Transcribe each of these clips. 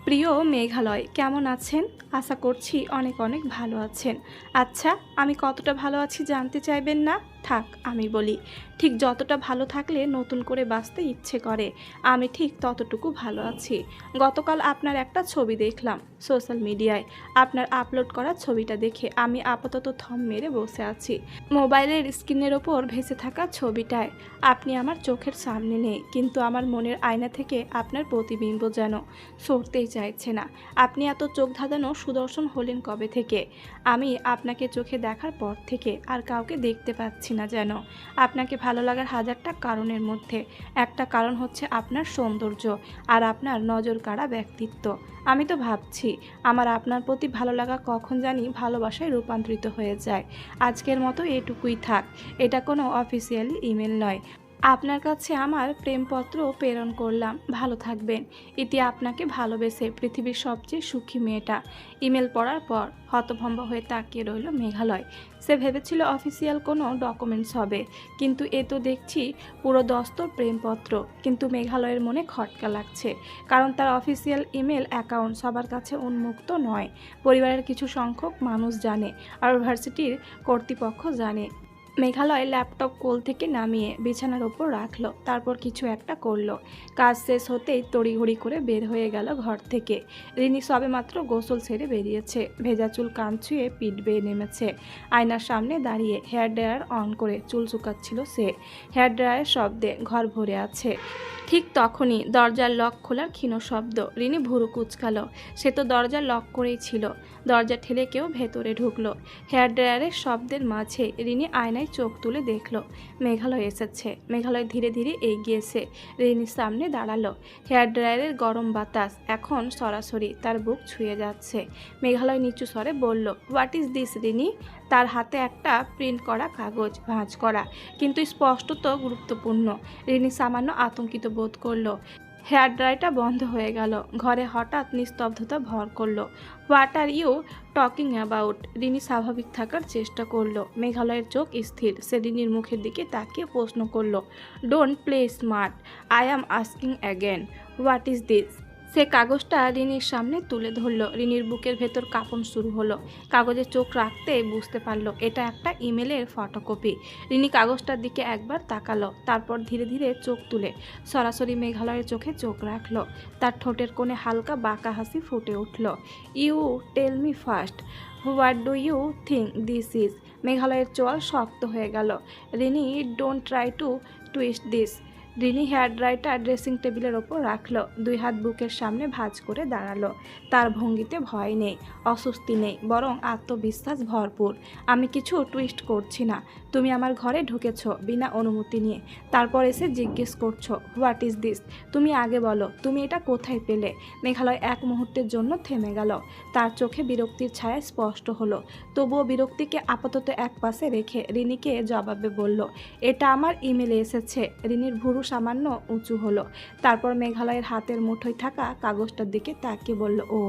প্রিয় মেঘালয়, কেমন আছেন? আশা করছি অনেক অনেক ভালো আছেন। আচ্ছা, আমি কতটা ভালো আছি জানতে চাইবেন না? থাক, আমি বলি। ঠিক যতটা ভালো থাকলে নতুন করে বাঁচতে ইচ্ছে করে, আমি ঠিক ততটুকু ভালো আছি। গতকাল আপনার একটা ছবি দেখলাম সোশ্যাল মিডিয়ায়। আপনার আপলোড করা ছবিটা দেখে আমি আপাতত থম মেরে বসে আছি। মোবাইলের স্ক্রিনের ওপর ভেসে থাকা ছবিটায় আপনি আমার চোখের সামনে নেই, কিন্তু আমার মনের আয়না থেকে আপনার প্রতিবিম্ব যেন সরতেই চাইছে না। আপনি এত চোখ ধাঁধানো সুদর্শন হলেন কবে থেকে? আমি আপনাকে চোখে দেখার পর থেকে আর কাউকে দেখতে পাচ্ছি না যেন। আপনাকে ভালো লাগার হাজারটা কারণের মধ্যে একটা কারণ হচ্ছে আপনার সৌন্দর্য আর আপনার নজর কাড়া ব্যক্তিত্ব। আমি তো ভাবছি আমার আপনার প্রতি ভালো লাগা কখন জানি ভালোবাসায় রূপান্তরিত হয়ে যায়। আজকের মতো এটুকুই থাক। এটা কোনো অফিসিয়ালি ইমেল নয়। আপনার কাছে আমার প্রেমপত্র প্রেরণ করলাম। ভালো থাকবেন। ইতি, আপনাকে ভালোবেসে পৃথিবীর সবচেয়ে সুখী মেয়েটা। ইমেল পড়ার পর হতভম্ব হয়ে তাকিয়ে রইল মেঘালয়। সে ভেবেছিল অফিসিয়াল কোনো ডকুমেন্টস হবে, কিন্তু এ তো দেখছি পুরো দস্তর প্রেমপত্র। কিন্তু মেঘালয়ের মনে খটকা লাগছে, কারণ তার অফিসিয়াল ইমেল অ্যাকাউন্ট সবার কাছে উন্মুক্ত নয়। পরিবারের কিছু সংখ্যক মানুষ জানে, আর ভার্সিটির কর্তৃপক্ষ জানে। মেঘালয় ল্যাপটপ কোল থেকে নামিয়ে বিছানার ওপর রাখলো, তারপর কিছু একটা করলো। কাজ শেষ হতেই তড়িঘড়ি করে বের হয়ে গেল ঘর থেকে। রিনি সবেমাত্র গোসল সেরে বেরিয়েছে। ভেজা চুল কান ছুঁয়ে পিঠ বেয়ে নেমেছে। আয়নার সামনে দাঁড়িয়ে হেয়ার ড্রায়ার অন করে চুল শুকাচ্ছিল সে। হেয়ার ড্রায়ারের শব্দে ঘর ভরে আছে। ঠিক তখনই দরজার লক খোলার ক্ষীণ শব্দ। রিনি ভুরু কুঁচকালো। সে তো দরজা লক করেই ছিল। দরজা ঠেলে কেউ ভেতরে ঢুকলো। হেয়ার ড্রায়ারের শব্দের মাঝে রিনি আয়নায় চোখ তুলে দেখলো মেঘালয় এসেছে। মেঘালয় ধীরে ধীরে এগিয়েছে রিনির সামনে দাঁড়ালো। হেয়ার ড্রায়ারের গরম বাতাস এখন সরাসরি তার বুক ছুঁয়ে যাচ্ছে। মেঘালয় নিচু স্বরে বলল, হোয়াট ইজ দিস রিনি? তার হাতে একটা প্রিন্ট করা কাগজ, ভাঁজ করা, কিন্তু স্পষ্টত গুরুত্বপূর্ণ। রিনি সামান্য আতঙ্কিত বোধ করলো। হেয়ার ড্রায়ারটা বন্ধ হয়ে গেল। ঘরে হঠাৎ নিস্তব্ধতা ভর করলো। What are you talking about? Rini স্বাভাবিক থাকার চেষ্টা করলো। মেঘালয়ের চোখ স্থির। সে রিনির মুখের দিকে তাকিয়ে প্রশ্ন করলো, don't play smart, I am asking again, what is this? সে কাগজটা রিনির সামনে তুলে ধরল। রিনির বুকের ভেতর কাঁপন শুরু হলো। কাগজে চোখ রাখতে বুঝতে পারলো এটা একটা ইমেলের ফটোকপি। রিনি কাগজটার দিকে একবার তাকালো, তারপর ধীরে ধীরে চোখ তুলে সরাসরি মেঘালয়ের চোখে চোখ রাখলো। তার ঠোঁটের কোণে হালকা বাঁকা হাসি ফুটে উঠল। You tell me first, what do you think this is? মেঘালয়ের চোয়াল শক্ত হয়ে গেল। Rini, don't try to twist this. Rini hair ড্রায়ারটা ড্রেসিং টেবিলের ওপর রাখলো। দুই হাত বুকের সামনে ভাঁজ করে দাঁড়ালো। তার ভঙ্গিতে ভয় নেই, অস্বস্তি নেই, বরং আত্মবিশ্বাস ভরপুর। আমি কিছু টুইস্ট করছি না। তুমি আমার ঘরে ঢুকেছো বিনা অনুমতি নিয়ে, তারপর এসে জিজ্ঞেস করছো হোয়াট ইজ দিস? তুমি আগে বলো, তুমি এটা কোথায় পেলে? মেঘালয় এক মুহূর্তের জন্য থেমে গেল। তার চোখে বিরক্তির ছায়া স্পষ্ট হলো। তবুও বিরক্তিকে আপাতত এক পাশে রেখে রিনিকে জবাবে বলল, এটা আমার ইমেলে এসেছে। রিনির ভুরু সামান্য উঁচু হলো। তারপর মেঘালয়ের হাতের মুঠোয় থাকা কাগজটার দিকে তাকিয়ে বলল, ও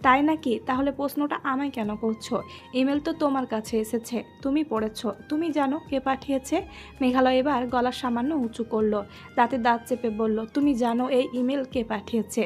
তাই নাকি? তাহলে প্রশ্নটা আমায় কেন করছো? ইমেল তো তোমার কাছে এসেছে, তুমি পড়েছো, তুমি জানো কে পাঠিয়েছে? মেঘালয় এবার গলা সামান্য উঁচু করলো। দাঁতে দাঁত চেপে বলল, তুমি জানো এই ইমেল কে পাঠিয়েছে?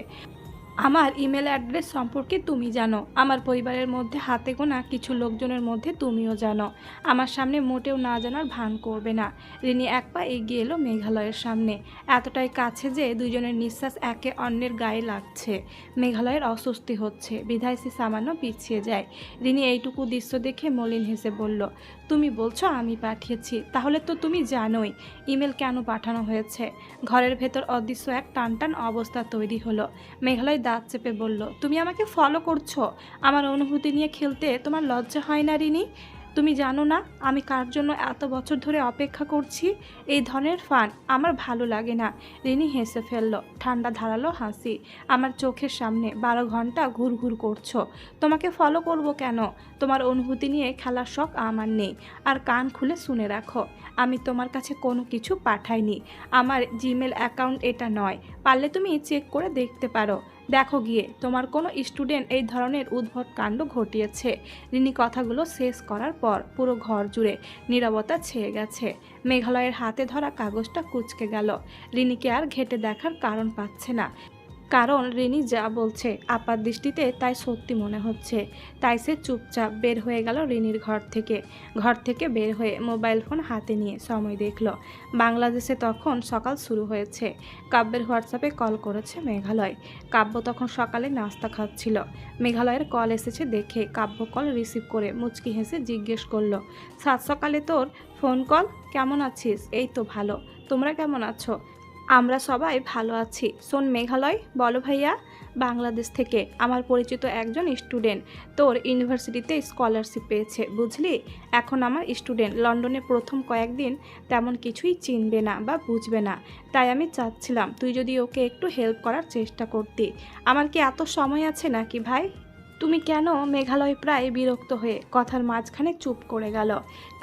আমার ইমেল অ্যাড্রেস সম্পর্কে তুমি জানো। আমার পরিবারের মধ্যে হাতে গোনা কিছু লোকজনের মধ্যে তুমিও জানো। আমার সামনে মোটেও না জানার ভান করবে না। রিনি এক পা এগিয়ে এলো মেঘালয়ের সামনে, এতটাই কাছে যে দুজনের নিঃশ্বাস একে অন্যের গায়ে লাগছে। মেঘালয়ের অস্বস্তি হচ্ছে, বিধায় সে সামান্য পিছিয়ে যায়। রিনি এইটুকু দৃশ্য দেখে মলিন হেসে বলল, তুমি বলছো আমি পাঠিয়েছি? তাহলে তো তুমি জানোই ইমেল কেন পাঠানো হয়েছে। ঘরের ভেতর অদৃশ্য এক টানটান অবস্থা তৈরি হলো। মেঘালয় দাঁত চেপে বলল, তুমি আমাকে ফলো করছো? আমার অনুভূতি নিয়ে খেলতে তোমার লজ্জা হয় না রিনি? তুমি জানো না আমি কার জন্য এত বছর ধরে অপেক্ষা করছি? এই ধরনের ফান আমার ভালো লাগে না। রিনি হেসে ফেলল, ঠান্ডা ধারালো হাসি। আমার চোখের সামনে 12 ঘন্টা ঘুরঘুর করছো। তোমাকে ফলো করব কেন? তোমার অনুভূতি নিয়ে খেলার শখ আমার নেই। আর কান খুলে শুনে রাখো, আমি তোমার কাছে কোনো কিছু পাঠাইনি। আমার জিমেল অ্যাকাউন্ট এটা নয়। পারলে তুমি চেক করে দেখতে পারো। দেখো গিয়ে তোমার কোনো স্টুডেন্ট এই ধরনের উদ্ভট কাণ্ড ঘটিয়েছে। রিনি কথাগুলো শেষ করার পর পুরো ঘর জুড়ে নীরবতা ছেয়ে গেছে। মেঘালয়ের হাতে ধরা কাগজটা কুঁচকে গেল। রিনিকে আর ঘেটে দেখার কারণ পাচ্ছে না। কারণ রিনি যা বলছে আপাত দৃষ্টিতে তাই সত্যি মনে হচ্ছে। তাই সে চুপচাপ বের হয়ে গেল রিনির ঘর থেকে বের হয়ে মোবাইল ফোন হাতে নিয়ে সময় দেখল। বাংলাদেশে তখন সকাল শুরু হয়েছে। কাব্যের হোয়াটসঅ্যাপে কল করেছে মেঘালয়। কাব্য তখন সকালে নাস্তা খাচ্ছিল। মেঘালয়ের কল এসেছে দেখে কাব্য কল রিসিভ করে মুচকি হেসে জিজ্ঞেস করলো, সাত সকালে তোর ফোন কল, কেমন আছিস? এই তো ভালো, তোমরা কেমন আছো? আমরা সবাই ভালো আছি। শোন মেঘালয়, বলো ভাইয়া। বাংলাদেশ থেকে আমার পরিচিত একজন স্টুডেন্ট তোর ইউনিভার্সিটিতে স্কলারশিপ পেয়েছে, বুঝলি? এখন আমার স্টুডেন্ট লন্ডনে প্রথম কয়েকদিন তেমন কিছুই চিনবে না বা বুঝবে না। তাই আমি চাচ্ছিলাম তুই যদি ওকে একটু হেল্প করার চেষ্টা করতি। আমার কি এত সময় আছে নাকি ভাই? তুমি কেন? মেঘালয় প্রায় বিরক্ত হয়ে কথার মাঝখানে চুপ করে গেল।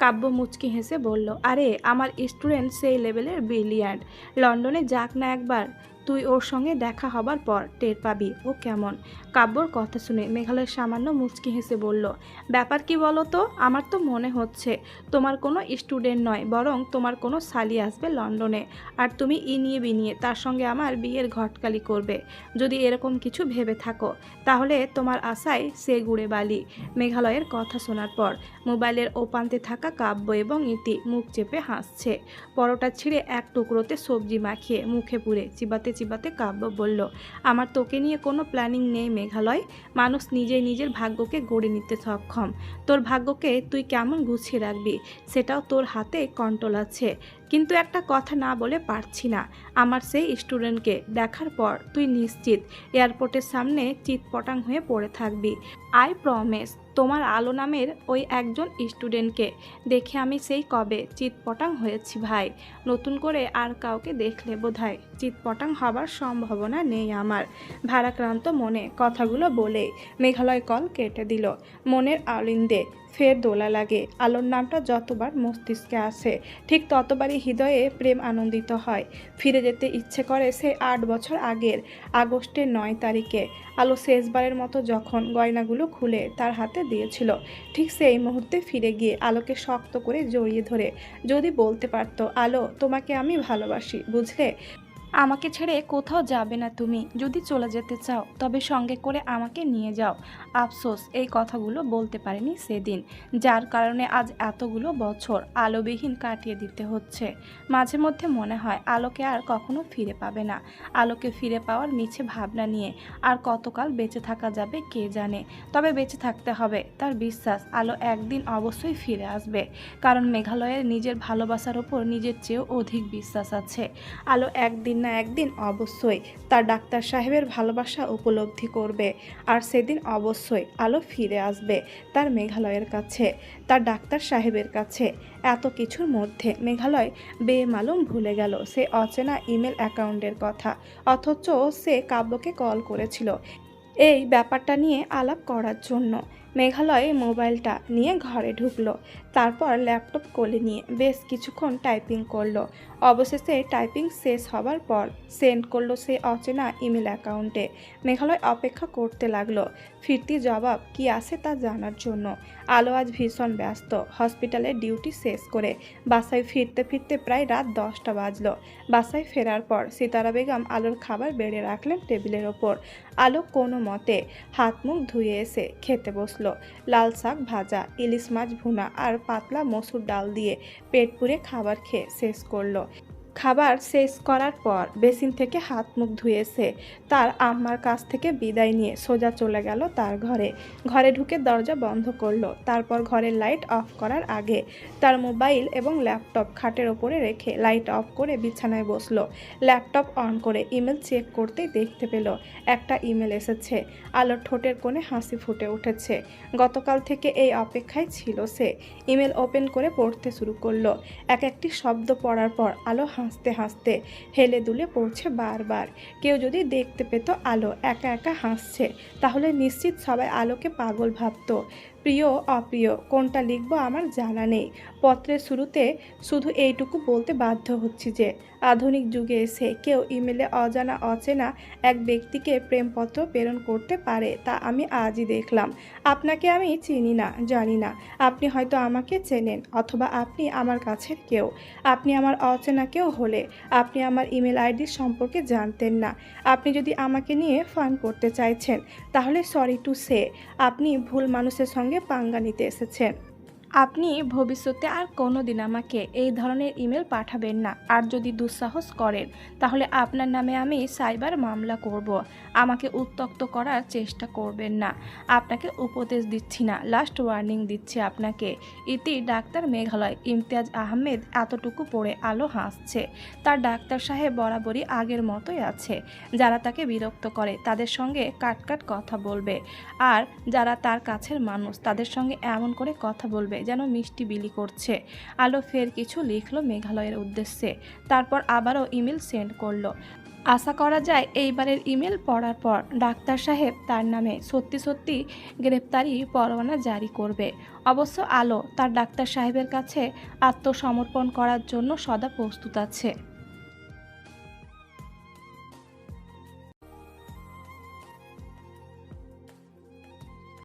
কাব্য মুচকি হেসে বলল, আরে আমার স্টুডেন্ট সেই লেভেলের ব্রিলিয়ান্ট। লন্ডনে যাক না একবার, তুই ওর সঙ্গে দেখা হবার পর টের পাবি ও কেমন। কাব্যর কথা শুনে মেঘালয় সামান্য মুচকি হেসে বলল, ব্যাপার কি বলো তো? আমার তো মনে হচ্ছে তোমার কোনো স্টুডেন্ট নয়, বরং তোমার কোনো শালি আসবে লন্ডনে, আর তুমি ইনিয়ে বিনিয়ে তার সঙ্গে আমার বিয়ের ঘটকালি করবে। যদি এরকম কিছু ভেবে থাকো তাহলে তোমার আশায় সে গুড়ে বালি। মেঘালয়ের কথা শোনার পর মোবাইলের ওপান্তে থাকা কাব্য এবং ইতি মুখ চেপে হাসছে। পরোটা ছিঁড়ে এক টুকরোতে সবজি মাখিয়ে মুখে পুরে চিবাতে চিবাতে কাব্য বলল, আমার তোকে নিয়ে কোনো প্ল্যানিং নেই মেঘালয়। মানুষ নিজেই নিজের ভাগ্যকে গড়ে নিতে সক্ষম। তোর ভাগ্যকে তুই কেমন গুছিয়ে রাখবি সেটাও তোর হাতে কন্ট্রোল আছে। কিন্তু একটা কথা না বলে পারছি না, আমার সেই স্টুডেন্টকে দেখার পর তুই নিশ্চিত এয়ারপোর্টের সামনে চিৎপটাং হয়ে পড়ে থাকবি। I promise. তোমার আলো নামের ওই একজন স্টুডেন্টকে দেখে আমি সেই কবে চিৎপটাং হয়েছি ভাই। নতুন করে আর কাউকে দেখলে বোধহয় চিৎপটাং হবার সম্ভাবনা নেই আমার। ভারাক্রান্ত মনে কথাগুলো বলে মেঘালয় কল কেটে দিল। মনের আলিন্দে ফের দোলা লাগে। আলোর নামটা যতবার মস্তিষ্কে আসে ঠিক ততবারই হৃদয়ে প্রেম আনন্দিত হয়। ফিরে যেতে ইচ্ছে করে সে 8 বছর আগের আগস্টের 9 তারিখে। আলো শেষবারের মতো যখন গয়নাগুলো খুলে তার হাতে দিয়েছিল, ঠিক সেই মুহূর্তে ফিরে গিয়ে আলোকে শক্ত করে জড়িয়ে ধরে যদি বলতে পারতো, আলো তোমাকে আমি ভালোবাসি, বুঝলে? আমাকে ছেড়ে কোথাও যাবে না তুমি। যদি চলে যেতে চাও তবে সঙ্গে করে আমাকে নিয়ে যাও। আফসোস এই কথাগুলো বলতে পারেনি সেদিন, যার কারণে আজ এতগুলো বছর আলোবিহীন কাটিয়ে দিতে হচ্ছে। মাঝে মধ্যে মনে হয় আলোকে আর কখনো ফিরে পাবে না। আলোকে ফিরে পাওয়ার মিছে ভাবনা নিয়ে আর কতকাল বেঁচে থাকা যাবে কে জানে। তবে বেঁচে থাকতে হবে। তার বিশ্বাস আলো একদিন অবশ্যই ফিরে আসবে, কারণ মেঘালয়ের নিজের ভালোবাসার ওপর নিজের চেয়েও অধিক বিশ্বাস আছে। আলো একদিন না একদিন অবশ্যই তার ডাক্তার সাহেবের ভালোবাসা উপলব্ধি করবে, আর সেদিন অবশ্যই আলো ফিরে আসবে তার মেঘালয়ের কাছে, তার ডাক্তার সাহেবের কাছে। এত কিছুর মধ্যে মেঘালয় বেমালুম ভুলে গেল সে অচেনা ইমেল অ্যাকাউন্টের কথা, অথচ সে কাব্যকে কল করেছিল এই ব্যাপারটা নিয়ে আলাপ করার জন্য। মেঘালয় মোবাইলটা নিয়ে ঘরে ঢুকলো, তারপর ল্যাপটপ কোলে নিয়ে বেশ কিছুক্ষণ টাইপিং করলো। অবশেষে টাইপিং শেষ হবার পর সেন্ড করলো সে অচেনা ইমেল অ্যাকাউন্টে। মেঘালয় অপেক্ষা করতে লাগলো ফিরতি জবাব কি আসে তা জানার জন্য। আলো আজ ভীষণ ব্যস্ত। হসপিটালে ডিউটি শেষ করে বাসায় ফিরতে ফিরতে প্রায় রাত 10টা বাজলো। বাসায় ফেরার পর সিতারা বেগম আলোর খাবার বেড়ে রাখলেন টেবিলের ওপর। আলো কোনো মতে হাত মুখ ধুয়ে এসে খেতে বসলো। লাল শাক ভাজা, ইলিশ মাছ ভুনা আর পাতলা মসুর ডাল দিয়ে পেট পুরে খাবার খেয়ে শেষ করলো। খাবার শেষ করার পর বেসিন থেকে হাত মুখ ধুয়েছে তার আম্মার কাছ থেকে বিদায় নিয়ে সোজা চলে গেল তার ঘরে ঢুকে দরজা বন্ধ করলো। তারপর ঘরের লাইট অফ করার আগে তার মোবাইল এবং ল্যাপটপ খাটের ওপরে রেখে লাইট অফ করে বিছানায় বসলো। ল্যাপটপ অন করে ইমেল চেক করতেই দেখতে পেল একটা ইমেল এসেছে। আলোর ঠোঁটের কোণে হাসি ফুটে উঠেছে। গতকাল থেকে এই অপেক্ষায় ছিল সে। ইমেল ওপেন করে পড়তে শুরু করলো। এক একটি শব্দ পড়ার পর আলো হাসতে হাসতে হেলে দুলে পড়ছে বারবার। কেউ যদি দেখতে পেত আলো একা একা হাসছে তাহলে নিশ্চিত সবাই আলোকে পাগল ভাবত। প্রিয় অপ্রিয় কোনটা লিখব আমার জানা নেই। পত্রের শুরুতে শুধু এইটুকু বলতে বাধ্য হচ্ছি যে আধুনিক যুগে এসে কেউ ইমেলে অজানা অচেনা এক ব্যক্তিকে প্রেমপত্র প্রেরণ করতে পারে, তা আমি আজই দেখলাম। আপনাকে আমি চিনি না, জানি না। আপনি হয়তো আমাকে চেনেন, অথবা আপনি আমার কাছের কেউ। আপনি আমার অচেনা কেউ হলে আপনি আমার ইমেল আইডি সম্পর্কে জানতেন না। আপনি যদি আমাকে নিয়ে ফান করতে চাইছেন, তাহলে সরি টু সে আপনি ভুল মানুষের সঙ্গে পাঙ্গা নিতে এসেছেন। আপনি ভবিষ্যতে আর কোনো দিন আমাকে এই ধরনের ইমেল পাঠাবেন না। আর যদি দুঃসাহস করেন, তাহলে আপনার নামে আমি সাইবার মামলা করব। আমাকে উত্ত্যক্ত করার চেষ্টা করবেন না। আপনাকে উপদেশ দিচ্ছি না, লাস্ট ওয়ার্নিং দিচ্ছি আপনাকে। ইতি ডাক্তার মেঘালয়। ইমতিয়াজ আহমেদ এতটুকু পড়ে আলো হাসছে। তার ডাক্তার সাহেব বরাবরই আগের মতোই আছে। যারা তাকে বিরক্ত করে তাদের সঙ্গে কাটকাট কথা বলবে, আর যারা তার কাছের মানুষ তাদের সঙ্গে এমন করে কথা বলবে যেন মিষ্টি বিলি করছে। আলো ফের কিছু লিখলো মেঘালয়ের উদ্দেশ্যে, তারপর আবারও ইমেল সেন্ড করলো। আশা করা যায় এইবারের ইমেল পড়ার পর ডাক্তার সাহেব তার নামে সত্যি সত্যি গ্রেপ্তারি পরোয়ানা জারি করবে। অবশ্য আলো তার ডাক্তার সাহেবের কাছে আত্মসমর্পণ করার জন্য সদা প্রস্তুত আছে।